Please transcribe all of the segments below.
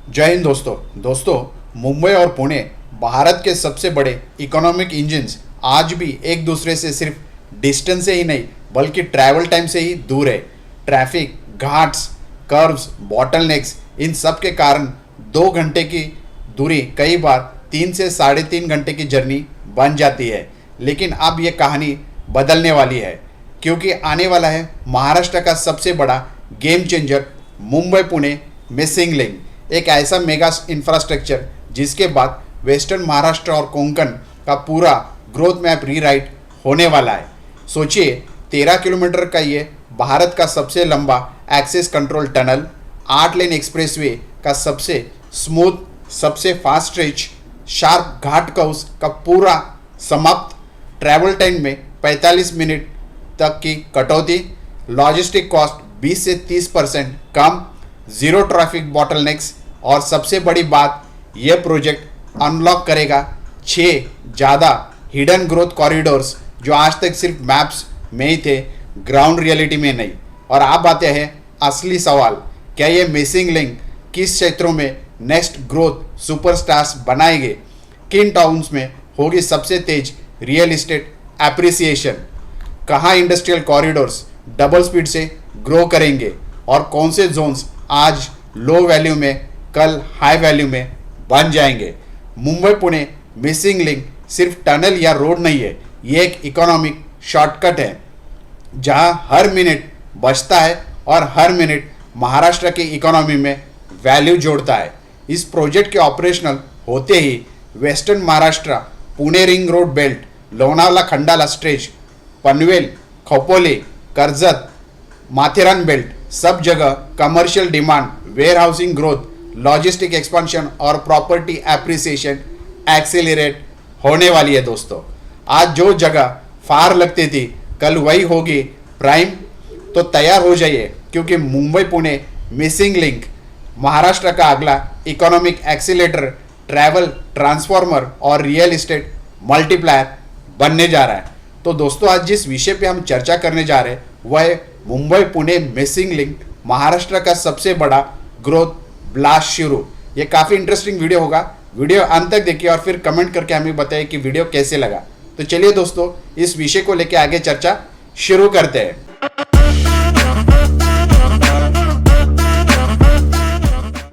जय हिंद दोस्तों मुंबई और पुणे भारत के सबसे बड़े इकोनॉमिक इंजन्स आज भी एक दूसरे से सिर्फ डिस्टेंस से ही नहीं बल्कि ट्रैवल टाइम से ही दूर है। ट्रैफिक, घाट्स, कर्व्स, बॉटलनेक्स, इन सब के कारण 2 घंटे की दूरी कई बार 3 से 3.5 घंटे की जर्नी बन जाती है। लेकिन अब ये कहानी बदलने वाली है, क्योंकि आने वाला है महाराष्ट्र का सबसे बड़ा game changer, Mumbai Pune missing link. एक ऐसा मेगा इंफ्रास्ट्रक्चर जिसके बाद वेस्टर्न महाराष्ट्र और कोंकण का पूरा ग्रोथ मैप रीराइट होने वाला है। सोचिए, 13 किलोमीटर का ये भारत का सबसे लंबा access control tunnel, 8 lane expressway का सबसे स्मूथ, सबसे fast stretch, sharp ghat curves का पूरा समाप्त, ट्रैवल टाइम में 45 मिनट तक की कटौती, लॉजिस्टिक कॉस्ट 20 से 30% कम, ज़ीरो ट्रैफिक बॉटलनेक्स, और सबसे बड़ी बात, यह प्रोजेक्ट अनलॉक करेगा 6 ज़्यादा हिडन ग्रोथ कॉरिडोर्स जो आज तक सिर्फ मैप्स में ही थे, ग्राउंड रियलिटी में नहीं। और अब आते हैं असली सवाल, क्या ये मिसिंग लिंक किस क्षेत्रों में नेक्स्ट ग्रोथ सुपरस्टार्स बनाएंगे? किन टाउन्स में होगी सबसे तेज रियल इस्टेट एप्रिसिएशन? कहाँ इंडस्ट्रियल कॉरिडोर्स डबल स्पीड से ग्रो करेंगे? और कौन से जोन्स आज लो वैल्यू में कल हाई वैल्यू में बन जाएंगे? मुंबई पुणे मिसिंग लिंक सिर्फ टनल या रोड नहीं है, ये एक इकोनॉमिक शॉर्टकट है जहां हर मिनट बचता है और हर मिनट महाराष्ट्र की इकोनॉमी में वैल्यू जोड़ता है। इस प्रोजेक्ट के ऑपरेशनल होते ही western Maharashtra, Pune ring road belt, Lonavala Khandala stretch, Panvel, Khopoli, Karjat, Matheran belt, सब जगह commercial demand, warehousing growth, logistic expansion और प्रॉपर्टी एप्रिसिएशन एक्सेलरेट होने वाली है। दोस्तों, आज जो जगह फार लगती थी कल वही होगी प्राइम। तो तैयार हो जाइए, क्योंकि मुंबई पुणे मिसिंग लिंक महाराष्ट्र का अगला इकोनॉमिक एक्सीलेटर, ट्रैवल ट्रांसफॉर्मर और रियल इस्टेट मल्टीप्लायर बनने जा रहा है। तो दोस्तों, आज जिस विषय पे हम चर्चा करने जा रहे हैं वह है मुंबई पुणे मिसिंग लिंक, महाराष्ट्र का सबसे बड़ा ग्रोथ ब्लास्ट शुरू। ये काफ़ी इंटरेस्टिंग वीडियो होगा, वीडियो अंत तक देखिए और फिर कमेंट करके हमें बताइए कि वीडियो कैसे लगा। तो चलिए दोस्तों, इस विषय को लेकर आगे चर्चा शुरू करते हैं।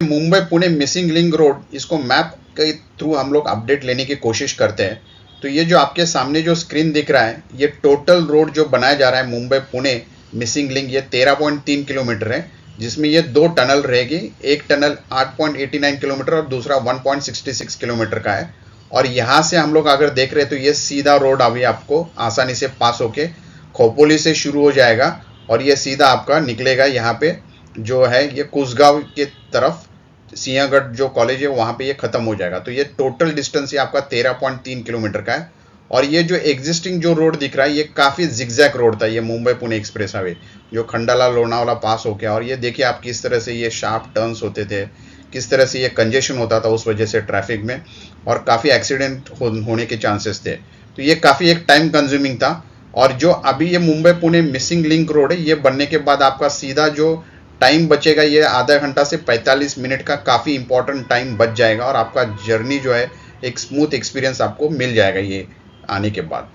Mumbai Pune missing link road, इसको मैप के थ्रू हम लोग अपडेट लेने की कोशिश करते हैं। तो ये जो आपके सामने जो स्क्रीन दिख रहा है, ये टोटल रोड जो बनाया जा रहा है मुंबई पुणे मिसिंग लिंक, ये 13.3 किलोमीटर है, जिसमें ये 2 टनल रहेगी। एक टनल 8.89 किलोमीटर और दूसरा 1.66 किलोमीटर का है। और यहाँ से हम लोग अगर देख रहे हैं तो ये सीधा रोड अभी आपको आसानी से पास होके खोपोली से शुरू हो जाएगा और ये सीधा आपका निकलेगा यहाँ पे जो है ये कुसगांव के तरफ, सिंहगढ़ जो कॉलेज है वहाँ पे ये खत्म हो जाएगा। तो ये टोटल डिस्टेंस ये आपका 13.3 किलोमीटर का है। और ये जो एग्जिस्टिंग जो रोड दिख रहा है ये काफ़ी जिगजैग रोड था, ये मुंबई पुणे एक्सप्रेस हाईवे जो खंडाला लोनावला पास हो गया। और ये देखिए आप किस तरह से ये शार्प टर्न्स होते थे, किस तरह से ये कंजेशन होता था उस वजह से ट्रैफिक में, और काफ़ी एक्सीडेंट होने के चांसेस थे। तो ये काफ़ी एक टाइम कंज्यूमिंग था। और जो अभी ये Mumbai Pune missing link road है, ये बनने के बाद आपका सीधा जो टाइम बचेगा ये आधा घंटा से 45 मिनट का काफ़ी इंपॉर्टेंट टाइम बच जाएगा और आपका जर्नी जो है एक स्मूथ एक्सपीरियंस आपको मिल जाएगा ये आने के बाद।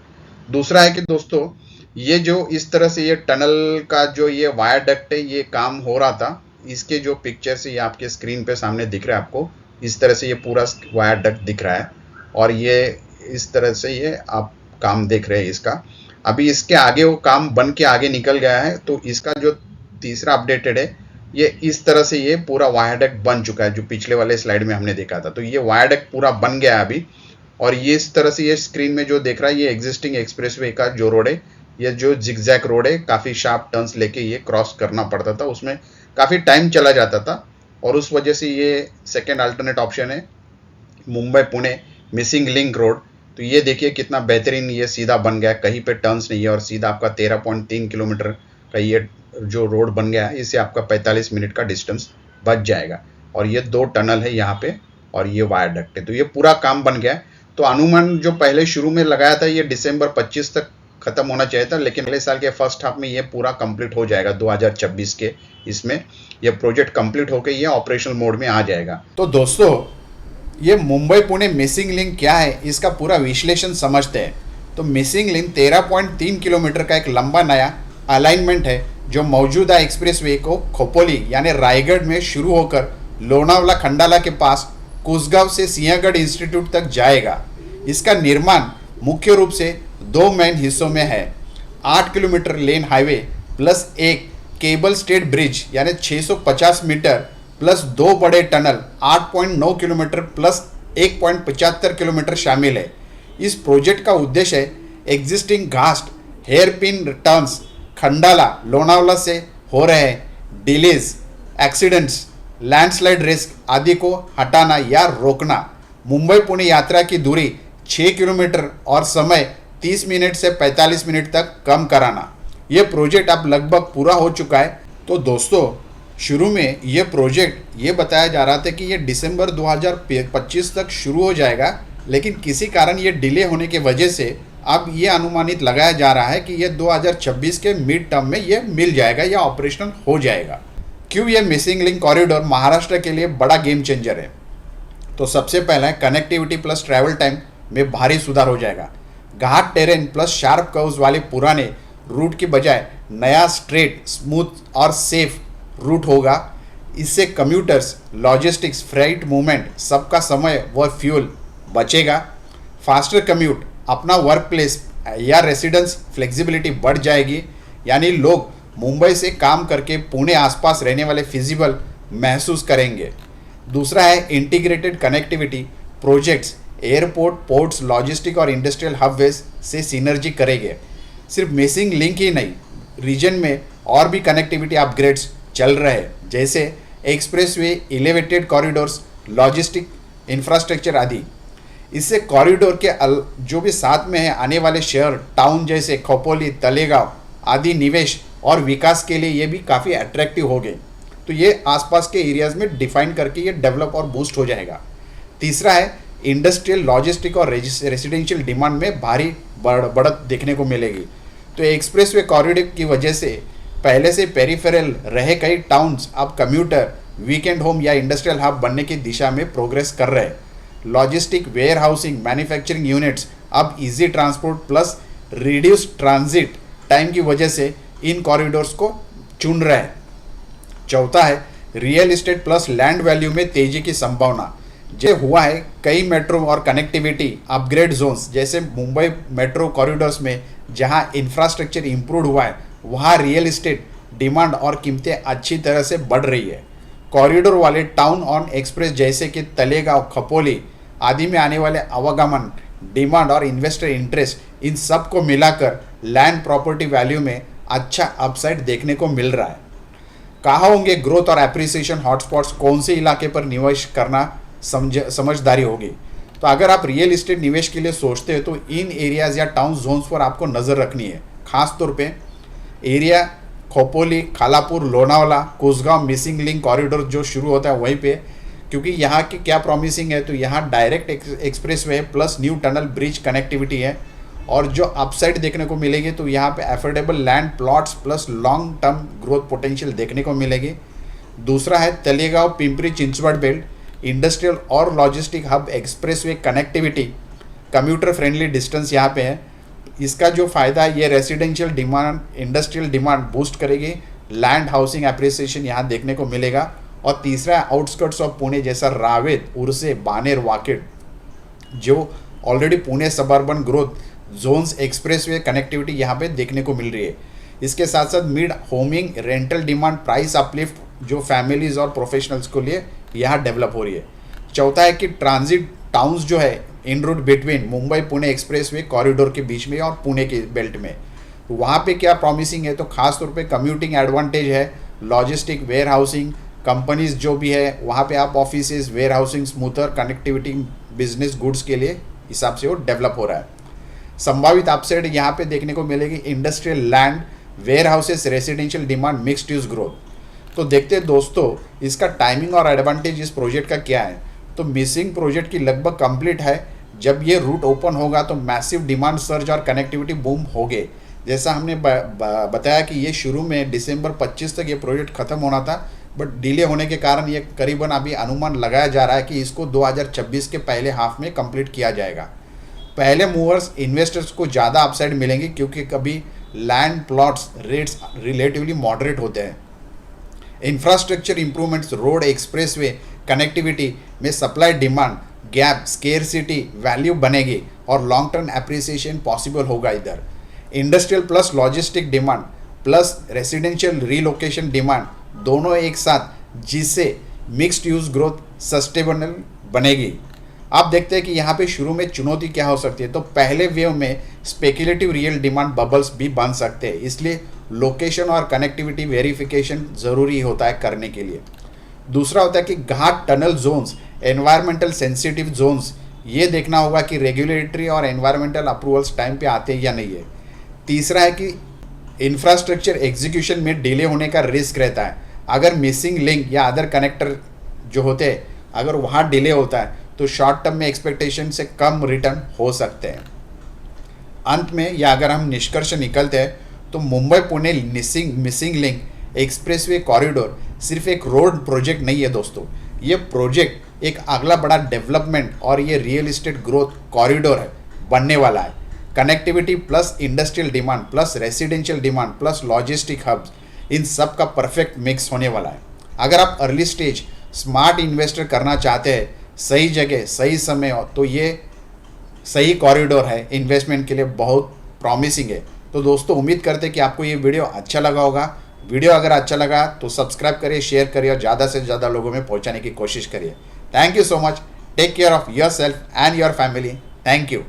दूसरा है कि दोस्तों, ये जो इस तरह से ये टनल का जो ये वायरडक्ट है ये काम हो रहा था, इसके जो पिक्चर्स ये आपके स्क्रीन पे सामने दिख रहा है आपको, इस तरह से ये पूरा वायरडक्ट दिख रहा है और ये इस तरह से ये आप काम देख रहे हैं इसका। अभी इसके आगे वो काम बन के आगे निकल गया है। तो इसका जो तीसरा अपडेटेड है, ये इस तरह से ये पूरा वायरडक्ट बन चुका है जो पिछले वाले स्लाइड में हमने देखा था। तो ये वायरडक्ट पूरा बन गया है अभी। और ये इस तरह से ये स्क्रीन में जो देख रहा है ये एग्जिस्टिंग एक्सप्रेसवे का जो रोड है, ये जो जिगजैग रोड है, काफ़ी शार्प टर्न्स लेके ये क्रॉस करना पड़ता था, उसमें काफ़ी टाइम चला जाता था। और उस वजह से ये सेकेंड अल्टरनेट ऑप्शन है Mumbai Pune missing link road. तो ये देखिए कितना बेहतरीन ये सीधा बन गया, कहीं पे टर्न्स नहीं है और सीधा आपका 13.3 किलोमीटर का ये जो रोड बन गया है, इससे आपका 45 मिनट का डिस्टेंस बच जाएगा। और ये 2 टनल है यहाँ पे और ये वायरडक्ट है। तो ये पूरा काम बन गया है। तो अनुमान जो पहले शुरू में लगाया था ये दिसंबर 25 तक ख़त्म होना चाहिए था, लेकिन अगले साल के फर्स्ट हाफ में ये पूरा कंप्लीट हो जाएगा 2026 के। इसमें ये प्रोजेक्ट कंप्लीट होकर ये ऑपरेशनल मोड में आ जाएगा। तो दोस्तों, ये मुंबई पुणे मिसिंग लिंक क्या है, इसका पूरा विश्लेषण समझते हैं। तो मिसिंग लिंक 13.3 किलोमीटर का एक लंबा नया अलाइनमेंट है जो मौजूदा एक्सप्रेसवे को खोपोली यानी रायगढ़ में शुरू होकर लोनावला खंडाला के पास कुसगांव से सिंहगढ़ इंस्टीट्यूट तक जाएगा। इसका निर्माण मुख्य रूप से दो मेन हिस्सों में है। 8 किलोमीटर लेन हाईवे प्लस एक केबल स्टेट ब्रिज यानी 650 मीटर प्लस दो बड़े टनल 8.9 किलोमीटर प्लस 1.75 किलोमीटर शामिल है। इस प्रोजेक्ट का उद्देश्य है एग्जिस्टिंग घास्ट hairpin turns Khandala Lonavala से हो रहे डिलेज, एक्सीडेंट्स, लैंडस्लाइड रिस्क आदि को हटाना या रोकना। मुंबई पुणे यात्रा की दूरी 6 किलोमीटर और समय 30 मिनट से 45 मिनट तक कम कराना। ये प्रोजेक्ट अब लगभग पूरा हो चुका है। तो दोस्तों, शुरू में ये प्रोजेक्ट ये बताया जा रहा था कि ये दिसंबर 2025 तक शुरू हो जाएगा, लेकिन किसी कारण ये डिले होने की वजह से अब ये अनुमानित लगाया जा रहा है कि ये 2026 के मिड टर्म में ये मिल जाएगा या ऑपरेशनल हो जाएगा। क्यों ये मिसिंग लिंक कॉरिडोर महाराष्ट्र के लिए बड़ा गेम चेंजर है? तो सबसे पहला है कनेक्टिविटी प्लस ट्रैवल टाइम में भारी सुधार हो जाएगा। घाट टेरेन प्लस शार्प कर्व्स वाले पुराने रूट की बजाय नया स्ट्रेट, स्मूथ और सेफ रूट होगा। इससे कम्यूटर्स, लॉजिस्टिक्स, फ्रेट मूवमेंट सबका समय व फ्यूल बचेगा। फास्टर कम्यूट, अपना वर्क प्लेस या रेसिडेंस फ्लेक्सिबिलिटी बढ़ जाएगी, यानी लोग मुंबई से काम करके पुणे आसपास रहने वाले फिजिबल महसूस करेंगे। दूसरा है integrated connectivity projects airport, ports, logistic और इंडस्ट्रियल हबवेज से सिनर्जी करेंगे। सिर्फ मिसिंग लिंक ही नहीं, रीजन में और भी कनेक्टिविटी अपग्रेड्स चल रहे हैं, जैसे expressway, elevated corridors, logistic infrastructure आदि। इससे कॉरिडोर के जो भी साथ में है आने वाले शहर, टाउन जैसे खोपोली, तलेगांव आदि निवेश और विकास के लिए ये भी काफ़ी अट्रैक्टिव हो गए। तो ये आसपास के एरियाज़ में डिफाइन करके ये डेवलप और बूस्ट हो जाएगा। तीसरा है इंडस्ट्रियल, लॉजिस्टिक और रेजिडेंशियल डिमांड में भारी बढ़त देखने को मिलेगी। तो एक्सप्रेसवे कॉरिडोर की वजह से पहले से पेरिफेरल रहे कई टाउन्स अब कम्यूटर, वीकेंड होम या इंडस्ट्रियल हब बनने की दिशा में प्रोग्रेस कर रहे हैं। Logistic, warehousing, manufacturing units अब easy transport plus reduce transit time की वजह से इन कॉरिडोर्स को चुन रहे हैं। चौथा है real estate plus land value में तेजी की संभावना। जो हुआ है कई मेट्रो और कनेक्टिविटी अपग्रेड जोन्स जैसे मुंबई मेट्रो कॉरिडोर्स में जहां इंफ्रास्ट्रक्चर इम्प्रूव हुआ है, वहां रियल एस्टेट डिमांड और कीमतें अच्छी तरह से बढ़ रही है। कॉरिडोर वाले टाउन ऑन एक्सप्रेस जैसे कि तलेगांव, खपोली आदि में आने वाले आवागमन, डिमांड और इन्वेस्टर इंटरेस्ट, इन सब को मिलाकर लैंड प्रॉपर्टी वैल्यू में अच्छा अपसाइड देखने को मिल रहा है। कहाँ होंगे ग्रोथ और एप्रिसिएशन हॉटस्पॉट्स, कौन से इलाके पर निवेश करना समझदारी होगी? तो अगर आप रियल एस्टेट निवेश के लिए सोचते हो तो इन एरियाज़ या टाउन जोन्स पर आपको नज़र रखनी है। खास तौर पे area Khopoli, Khalapur, Lonavala, Kusgaon missing link corridor जो शुरू होता है वहीं पे, क्योंकि यहाँ की क्या प्रॉमिसिंग है, तो यहाँ डायरेक्ट एक्सप्रेसवे है plus new tunnel bridge connectivity है। और जो अपसाइड देखने को मिलेगी तो यहाँ पे affordable land plots plus long term growth potential देखने को मिलेगी। दूसरा है तलेगांव, पिंपरी चिंचवड़ बेल्ट, इंडस्ट्रियल और logistic hub expressway connectivity, commuter friendly distance यहाँ पे है। इसका जो फ़ायदा है ये residential demand, industrial demand boost करेगी, लैंड हाउसिंग एप्रिसिएशन यहाँ देखने को मिलेगा। और तीसरा आउटस्कर्ट्स ऑफ पुणे जैसा रावेत, उर्से, बानेर, वाकेड जो already Pune suburban growth zones expressway connectivity यहाँ पे देखने को मिल रही है। इसके साथ साथ mid homing, rental demand, price uplift जो फैमिलीज और प्रोफेशनल्स को लिए यहाँ डेवलप हो रही है। चौथा है कि ट्रांजिट टाउन्स जो है en route between Mumbai Pune expressway corridor के बीच में और पुणे के बेल्ट में, तो वहाँ पे क्या प्रॉमिसिंग है, तो खास तौर पे कम्यूटिंग एडवांटेज है, लॉजिस्टिक, वेयर हाउसिंग, कंपनीज जो भी है वहाँ पे आप offices, warehousing, smoother connectivity business goods के लिए हिसाब से वो डेवलप हो रहा है। संभावित अपसाइड यहाँ पे देखने को मिलेगी industrial land, warehouses, residential demand, mixed use growth. तो देखते हैं दोस्तों इसका टाइमिंग और एडवांटेज इस प्रोजेक्ट का क्या है। तो मिसिंग प्रोजेक्ट की लगभग कंप्लीट है, जब ये रूट ओपन होगा तो मैसिव डिमांड सर्ज और कनेक्टिविटी बूम होगे। जैसा हमने बताया कि ये शुरू में दिसंबर 25 तक ये प्रोजेक्ट ख़त्म होना था, बट डिले होने के कारण ये करीबन अभी अनुमान लगाया जा रहा है कि इसको 2026 के पहले हाफ में कंप्लीट किया जाएगा। पहले मूवर्स इन्वेस्टर्स को ज़्यादा अपसाइड मिलेंगे क्योंकि कभी land plots rates relatively moderate होते हैं। Infrastructure improvements, road, expressway, connectivity में supply demand gap, scarcity value बनेगी और लॉन्ग टर्म एप्रिसिएशन पॉसिबल होगा इधर। Industrial plus logistic demand plus residential relocation demand दोनों एक साथ, जिससे मिक्स्ड यूज ग्रोथ सस्टेनेबल बनेगी। आप देखते हैं कि यहाँ पे शुरू में चुनौती क्या हो सकती है। तो पहले वेव में स्पेकुलेटिव रियल डिमांड बबल्स भी बन सकते हैं, इसलिए लोकेशन और कनेक्टिविटी वेरिफिकेशन ज़रूरी होता है करने के लिए। दूसरा होता है कि ghat tunnel zones, environmental sensitive zones, ये देखना होगा कि रेगुलेटरी और एनवायरमेंटल अप्रूवल्स टाइम पे आते हैं या नहीं है। तीसरा है कि इंफ्रास्ट्रक्चर एग्जीक्यूशन में डिले होने का रिस्क रहता है। अगर मिसिंग लिंक या अदर कनेक्टर जो होते हैं अगर वहाँ डिले होता है तो शॉर्ट टर्म में एक्सपेक्टेशन से कम रिटर्न हो सकते हैं। अंत में या अगर हम निष्कर्ष निकलते हैं तो Mumbai Pune missing link expressway corridor सिर्फ एक रोड प्रोजेक्ट नहीं है दोस्तों, ये प्रोजेक्ट एक अगला बड़ा डेवलपमेंट और ये रियल एस्टेट ग्रोथ कॉरिडोर है बनने वाला है। Connectivity plus industrial demand plus residential demand plus logistic hubs, इन सब का परफेक्ट मिक्स होने वाला है। अगर आप अर्ली स्टेज स्मार्ट इन्वेस्टर करना चाहते हैं, सही जगह सही समय हो, तो ये सही कॉरिडोर है इन्वेस्टमेंट के लिए, बहुत प्रॉमिसिंग है। तो दोस्तों उम्मीद करते हैं कि आपको ये वीडियो अच्छा लगा होगा। वीडियो अगर अच्छा लगा तो सब्सक्राइब करिए, शेयर करिए और ज़्यादा से ज़्यादा लोगों में पहुंचाने की कोशिश करिए। Thank you so much. Take care of yourself and your family. Thank you.